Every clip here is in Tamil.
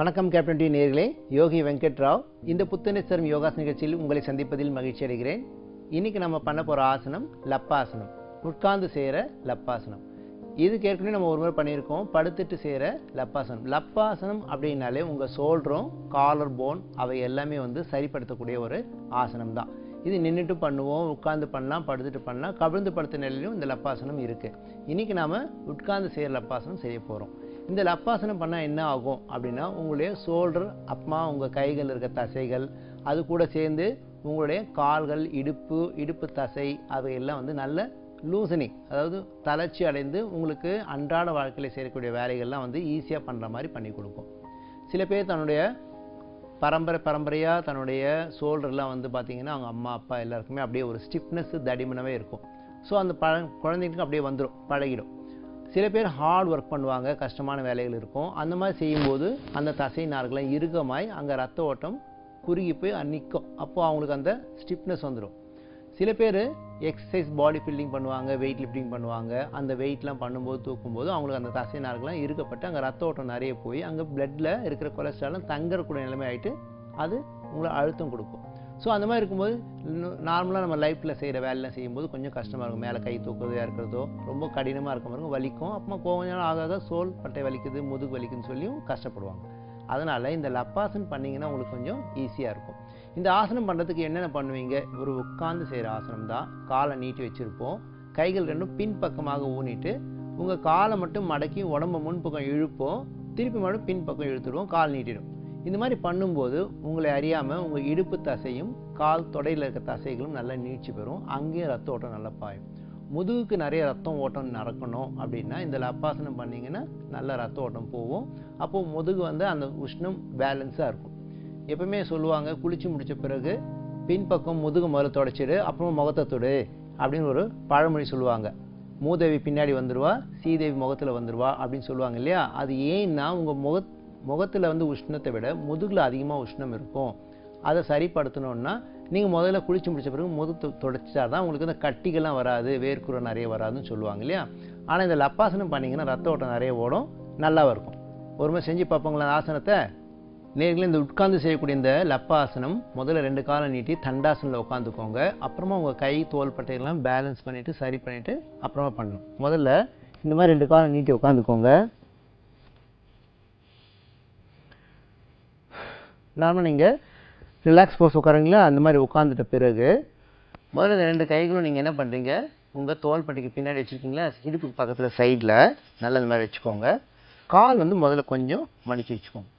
வணக்கம் கேப்டன் டி நேயர்களே, யோகி வெங்கட் ராவ். இந்த புத்துணர்ச்சி யோகாசன நிகழ்ச்சியில் உங்களை சந்திப்பதில் மகிழ்ச்சி அடைகிறேன். இன்னைக்கு நம்ம பண்ண போகிற ஆசனம் லப்பாசனம், உட்கார்ந்து செய்கிற லப்பாசனம். இதுக்கு ஏற்கனவே நம்ம ஒரு முறை பண்ணியிருக்கோம், படுத்துட்டு செய்கிற லப்பாசனம். லப்பாசனம் அப்படின்னாலே உங்கள் ஷோல்டரும் காலர் போன் அவை எல்லாமே சரிப்படுத்தக்கூடிய ஒரு ஆசனம் தான். இது நின்றுட்டு பண்ணுவோம், உட்கார்ந்து பண்ணலாம், படுத்துட்டு பண்ணலாம், கவிழ்ந்து படுத்த நிலையிலும் இந்த லப்பாசனம் இருக்குது. இன்றைக்கி நாம் உட்கார்ந்து செய்கிற லப்பாசனம் செய்ய போகிறோம். இந்த லப்பாசனம் பண்ணால் என்ன ஆகும் அப்படின்னா, உங்களுடைய ஷோல்டர் அப்புறமா உங்கள் கைகள் இருக்க தசைகள், அது கூட சேர்ந்து உங்களுடைய கால்கள், இடுப்பு தசை அவையெல்லாம் நல்ல லூசனிங், அதாவது தளர்ச்சி அடைந்து உங்களுக்கு அன்றாட வாழ்க்கையில் செய்யக்கூடிய வேலைகள்லாம் ஈஸியாக பண்ணுற மாதிரி பண்ணி கொடுக்கும். சில பேர் தன்னுடைய பரம்பரையாக தன்னுடைய ஷோல்டர்லாம் பார்த்திங்கன்னா அவங்க அம்மா அப்பா எல்லாருக்குமே அப்படியே ஒரு ஸ்டிஃப்னஸ் தடிமனவே இருக்கும். ஸோ அந்த குழந்தைங்களுக்கு அப்படியே வந்துடும், பழகிடும். சில பேர் ஹார்ட் ஒர்க் பண்ணுவாங்க, கஷ்டமான வேலைகள் இருக்கும். அந்த மாதிரி செய்யும்போது அந்த தசை நார்கள்லாம் இறுக்கமாய் அங்கே ரத்த ஓட்டம் குறுகி போய் நிற்கும். அப்போது அவங்களுக்கு அந்த ஸ்டிஃப்னஸ் வந்துடும். சில பேர் எக்ஸசைஸ் பாடி பில்டிங் பண்ணுவாங்க, வெயிட் லிஃப்டிங் பண்ணுவாங்க. அந்த வெயிட்லாம் பண்ணும்போது தூக்கும்போது அவங்களுக்கு அந்த தசை நார்கள்லாம் இருக்கப்பட்டு அங்கே ரத்த ஓட்டம் நிறைய போய் அங்கே பிளட்டில் இருக்கிற கொலஸ்ட்ராலும் தங்கக்கூடிய நிலைமை ஆகிட்டு அது உங்களை அழுத்தம் கொடுக்கும். ஸோ அந்த மாதிரி இருக்கும்போது நார்மலாக நம்ம லைஃப்பில் செய்கிற வேலைலாம் செய்யும்போது கொஞ்சம் கஷ்டமாக இருக்கும். மேலே கை தூக்குறதோ இருக்கிறதோ ரொம்ப கடினமாக இருக்கும், வலிக்கும். அப்புறமா கொஞ்ச நாள் ஆகாத சோல் பட்டை வலிக்குது, முதுகு வலிக்குதுன்னு சொல்லியும் கஷ்டப்படுவாங்க. அதனால் இந்த லப்பாசனம் பண்ணிங்கன்னா உங்களுக்கு கொஞ்சம் ஈஸியாக இருக்கும். இந்த ஆசனம் பண்ணுறதுக்கு என்னென்ன பண்ணுவீங்க? ஒரு உட்கார்ந்து செய்கிற ஆசனம் தான். காலை நீட்டி வச்சுருப்போம், கைகள் ரெண்டும் பின்பக்கமாக ஊனிட்டு உங்கள் காலை மட்டும் மடக்கி உடம்பை முன்பக்கம் இழுப்போம், திருப்பி மட்டும் பின்பக்கம் இழுத்துடுவோம், கால் நீட்டிடும். இந்த மாதிரி பண்ணும்போது உங்களை அறியாமல் உங்கள் இடுப்பு தசையும் கால் தொடையில் இருக்க தசைகளும் நல்லா நீட்சி பெறும். அங்கேயும் ரத்த ஓட்டம் நல்லா பாயும். முதுகுக்கு நிறைய ரத்தம் ஓட்டம் நடக்கணும் அப்படின்னா இந்த லப்பாசனம் பண்ணிங்கன்னா நல்ல ரத்த ஓட்டம் போகும். அப்போது முதுகு அந்த உஷ்ணம் பேலன்ஸாக இருக்கும். எப்பவுமே சொல்லுவாங்க, குளிச்சு முடித்த பிறகு பின்பக்கம் முதுகு முதல்ல தொடச்சிடு, அப்புறமா முகத்தை தொடு அப்படின்னு ஒரு பழமொழி சொல்லுவாங்க. மூதேவி பின்னாடி வந்துடுவா, சீதேவி முகத்தில் வந்துடுவா அப்படின்னு சொல்லுவாங்க இல்லையா? அது ஏன்னா உங்கள் முகத்தில் உஷ்ணத்தை விட முதுகில் அதிகமாக உஷ்ணம் இருக்கும். அதை சரிப்படுத்தணுன்னா நீங்கள் முதல்ல குளிச்சு முடிச்ச பிறகு முதுகு தொடச்சா தான் உங்களுக்கு இந்த கட்டிகள்லாம் வராது, வேர்க்குறை நிறைய வராதுன்னு சொல்லுவாங்க இல்லையா? ஆனால் இந்த லப்பாசனம் பண்ணிங்கன்னா ரத்த ஓட்டம் நிறைய ஓடும், நல்லா இருக்கும். ஒரு மாதிரி செஞ்சு பார்ப்போங்களா ஆசனத்தை? நேரில் இந்த உட்கார்ந்து செய்யக்கூடிய இந்த லப்பாசனம் முதல்ல 2 காலை நீட்டி தண்டாசனில் உட்காந்துக்கோங்க. அப்புறமா உங்கள் கை தோல் பட்டையெல்லாம் பேலன்ஸ் பண்ணிவிட்டு சரி பண்ணிவிட்டு அப்புறமா பண்ணணும். முதல்ல இந்த மாதிரி 2 காலை நீட்டி உட்காந்துக்கோங்க. நார்மலாக நீங்கள் ரிலாக்ஸ் போஸ் உட்காருங்களா, அந்த மாதிரி உட்காந்துட்ட பிறகு முதல்ல இந்த 2 கைகளும் நீங்கள் என்ன பண்ணுறீங்க, உங்கள் தோள்பட்டைக்கு பின்னாடி வச்சுருக்கீங்களா, இடுப்பு பக்கத்தில் சைடில் நல்லா இந்த மாதிரி வச்சுக்கோங்க. கால் முதல்ல கொஞ்சம் மடித்து வச்சுக்கோங்க.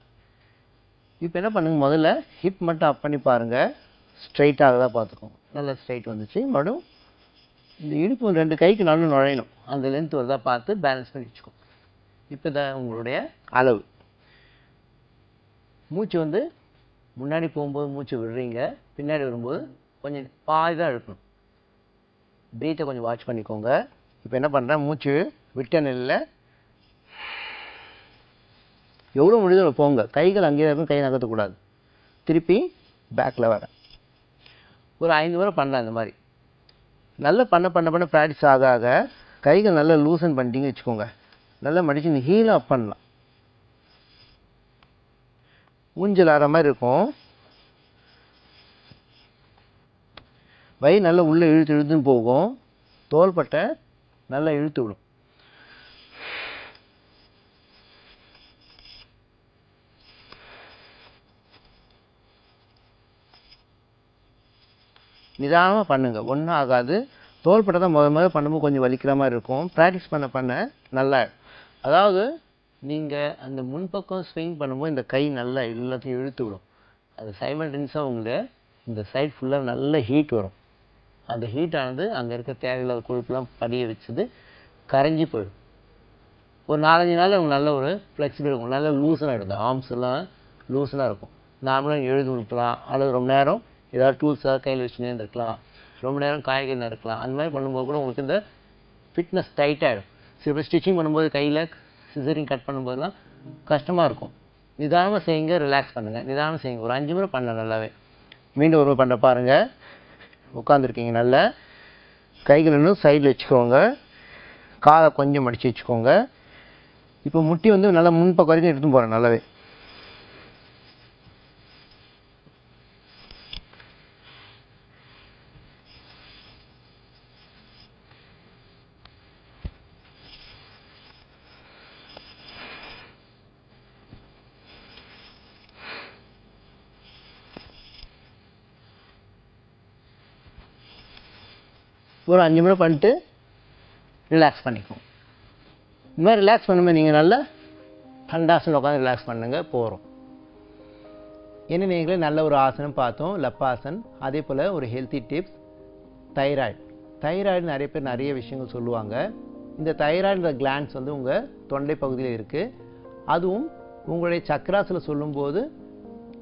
இப்போ என்ன பண்ணுங்க, முதல்ல ஹிப் மட்டும் அப் பண்ணி பாருங்கள், ஸ்ட்ரைட்டாக தான் பார்த்துக்கோங்க. நல்லா ஸ்ட்ரைட் வந்துச்சு. மறுபடியும் இந்த இடுப்பு 2 கைக்கு நல்லா நுழையணும், அந்த லென்த் வருதா பார்த்து பேலன்ஸ் பண்ணி வச்சுக்கோங்க. இப்போ தான் உங்களுடைய அளவு. மூச்சு முன்னாடி போகும்போது மூச்சு விடுறீங்க, பின்னாடி வரும்போது கொஞ்சம் பாதி தான் இழுக்கணும். பிரீத்தை கொஞ்சம் வாட்ச் பண்ணிக்கோங்க. இப்போ என்ன பண்ணுறேன், மூச்சு விட்ட நிலையில் எவ்வளோ முடியுதோ போங்க. கைகள் அங்கேயே இருக்கும், கை நகர்த்தக்கூடாது. திருப்பி பேக்கில் வரேன். ஒரு 5 முறை பண்ணலாம். இந்த மாதிரி நல்லா பண்ண ப்ராக்டிஸ் ஆக ஆக கைகள் நல்லா லூசன் பண்ணிட்டீங்க வச்சுக்கோங்க. நல்லா மடித்து இந்த ஹீலை அப் பண்ணலாம். ஊஞ்சல் ஆகிற மாதிரி இருக்கும். வயிறு நல்லா உள்ளே இழுத்துன்னு போகும், தோள்பட்டை நல்லா இழுத்து விடும். நிதானமாக பண்ணுங்கள், ஒன்றும் ஆகாது. தோள்பட்டை தான் முதல்ல பண்ணும்போது கொஞ்சம் வலிக்கிற மாதிரி இருக்கும். ப்ராக்டிஸ் பண்ண நல்லா. அதாவது நீங்கள் அந்த முன்பக்கம் ஸ்விங் பண்ணும்போது இந்த கை நல்லா எல்லாத்தையும் இழுத்து விடும். அது சைமல்டேனியஸாக உங்களுக்கு இந்த சைட் ஃபுல்லாக நல்ல ஹீட் வரும். அந்த ஹீட்டானது அங்கே இருக்க தேவையில்லாத கொழுப்புலாம் படிய வச்சது கரைஞ்சி போயிடும். ஒரு 4-5 நாள் உங்களுக்கு நல்ல ஒரு ஃப்ளெக்சிபிள் இருக்கும், நல்லா லூஸனாக இருக்கும். ஆர்ம்ஸ் எல்லாம் லூஸனாக இருக்கும். நார்மலாக எழுதி விட்டுலாம், அல்லது ரொம்ப நேரம் ஏதாவது டூல்ஸாக கையில் வச்சுனே இருக்கலாம், ரொம்ப நேரம் காய்கறி நறுக்கலாம். அந்த மாதிரி பண்ணும்போது கூட உங்களுக்கு இந்த ஃபிட்னஸ் டைட்டாகிடும். சில பேர் ஸ்டிச்சிங் பண்ணும்போது கையில் சிசரிங் கட் பண்ணும்போதெல்லாம் கஷ்டமாக இருக்கும். நிதானமாக செய்யுங்க, ரிலாக்ஸ் பண்ணுங்கள். நிதானமாக செய்யுங்க. ஒரு 5 முறை பண்ணலாம் நல்லாவே. மீண்டும் ஒரு முறை பண்ண பாருங்கள். உட்காந்துருக்கீங்க, நல்லா கைகள் இன்னும் சைடில் வச்சுக்கோங்க, காலை கொஞ்சம் மடித்து வச்சுக்கோங்க. இப்போ முட்டி நல்லா முன்பக்கம் வரைக்கும் எடுத்துன்னு போகிறேன் நல்லாவே. ஒரு 5 நிமிடம் பண்ணிட்டு ரிலாக்ஸ் பண்ணிக்குவோம். இந்த மாதிரி ரிலாக்ஸ் பண்ணும்போது நீங்கள் நல்லா தண்டாசனம் உட்காந்து ரிலாக்ஸ் பண்ணுங்க போகிறோம். என்ன நீங்களே நல்ல ஒரு ஆசனம் பார்த்தோம், லப்பாசன். அதே போல் ஒரு ஹெல்த்தி டிப்ஸ், தைராய்டு நிறைய பேர் நிறைய விஷயங்கள் சொல்லுவாங்க. இந்த தைராய்டுன்ற கிளான்ஸ் வந்து உங்கள் தொண்டை பகுதியில் இருக்குது. அதுவும் உங்களுடைய சக்கராஸில் சொல்லும்போது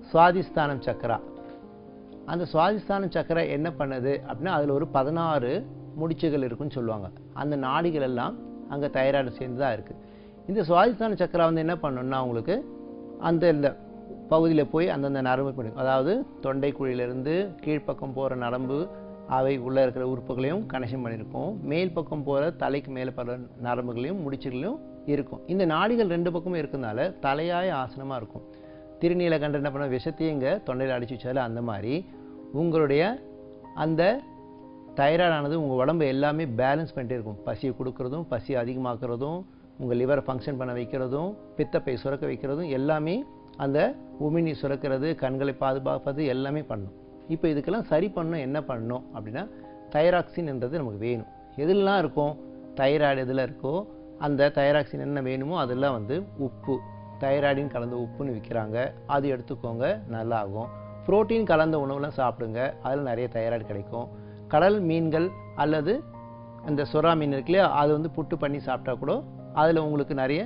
சுவாதிஸ்தானம் சக்கரா. அந்த சுவாதிஸ்தானம் சக்கரா என்ன பண்ணுது அப்படின்னா அதில் ஒரு 16 முடிச்சுகள் இருக்குன்னு சொல்லுவாங்க. அந்த நாடிகள் எல்லாம் அங்கே தைராய்டு சேர்ந்து தான் இருக்குது. இந்த சுவாதிஸ்தான சக்கரா வந்து என்ன பண்ணணும்னா உங்களுக்கு இந்த பகுதியில் போய் அந்தந்த நரம்பு பிடிக்கும். அதாவது தொண்டை குழியிலிருந்து கீழ்ப்பக்கம் போகிற நரம்பு அவை உள்ளே இருக்கிற உறுப்புகளையும் கனெக்ஷன் பண்ணியிருக்கோம். மேல் பக்கம் போகிற தலைக்கு மேலே படுற நரம்புகளையும் முடிச்சுகளையும் இருக்கும். இந்த நாடிகள் 2 பக்கமும் இருக்கிறதுனால தலையாய ஆசனமாக இருக்கும். திருநீலகண்டர் என்ன பண்ண விஷத்தையும் இங்கே தொண்டையில் அடிச்சு வச்சால அந்த மாதிரி உங்களுடைய அந்த தைராய்டானது உங்கள் உடம்பு எல்லாமே பேலன்ஸ் பண்ணிட்டே இருக்கும். பசியை கொடுக்குறதும், பசியை அதிகமாக்குறதும், உங்கள் லிவரை ஃபங்க்ஷன் பண்ண வைக்கிறதும், பித்தப்பை சுரக்க வைக்கிறதும் எல்லாமே அந்த உமினி சுரக்கிறது, கண்களை பாதுகாப்பது எல்லாமே பண்ணணும். இப்போ இதுக்கெல்லாம் சரி பண்ணணும். என்ன பண்ணணும் அப்படின்னா தைராக்சின் என்றது நமக்கு வேணும். எதுலாம் இருக்கும் தைராய்டு எதில் இருக்கோ அந்த தைராக்சின் என்ன வேணுமோ அதெல்லாம் வந்து உப்பு, தைராய்டின் கலந்த உப்புன்னு விற்கிறாங்க. அது எடுத்துக்கோங்க, நல்லாகும். புரோட்டீன் கலந்த உணவுலாம் சாப்பிடுங்க, அதில் நிறைய தைராய்டு கிடைக்கும். கடல் மீன்கள் அல்லது அந்த சுறா மீன் இருக்கு இல்லையா, அது வந்து புட்டு பண்ணி சாப்பிட்டா கூட அதில் உங்களுக்கு நிறைய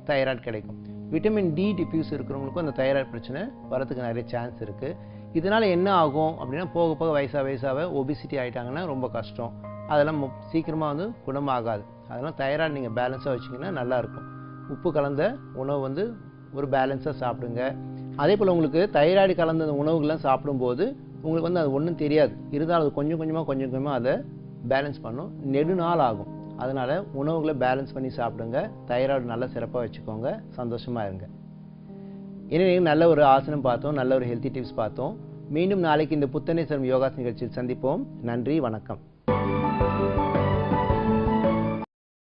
தைராய்டு கிடைக்கும். விட்டமின் டி டிஃப்யூஸ் இருக்கிறவங்களுக்கும் அந்த தைராய்டு பிரச்சனை வரதுக்கு நிறைய சான்ஸ் இருக்குது. இதனால் என்ன ஆகும் அப்படின்னா போக போக வயசாக ஒபிசிட்டி ஆகிட்டாங்கன்னா ரொம்ப கஷ்டம். அதெல்லாம் சீக்கிரமாக வந்து குணமாகாது. அதெல்லாம் தைராய்டு நீங்கள் பேலன்ஸாக வச்சிங்கன்னா நல்லாயிருக்கும். உப்பு கலந்த உணவு வந்து ஒரு பேலன்ஸாக சாப்பிடுங்க. அதே போல் உங்களுக்கு தைராய்டு கலந்த உணவுகள்லாம் சாப்பிடும்போது உங்களுக்கு வந்து அது ஒன்றும் தெரியாது. இருந்தாலும் அது கொஞ்சம் கொஞ்சமாக அதை பேலன்ஸ் பண்ணும். நெடுநாள் ஆகும். அதனால் உணவுகளை பேலன்ஸ் பண்ணி சாப்பிடுங்க. தைராய்டு நல்லா சிறப்பாக வச்சுக்கோங்க. சந்தோஷமாக இருங்க. எனவே நல்ல ஒரு ஆசனம் பார்த்தோம், நல்ல ஒரு ஹெல்த்தி டிப்ஸ் பார்த்தோம். மீண்டும் நாளைக்கு இந்த புத்தனை சரும் யோகாஸ் நிகழ்ச்சியில் சந்திப்போம். நன்றி, வணக்கம்.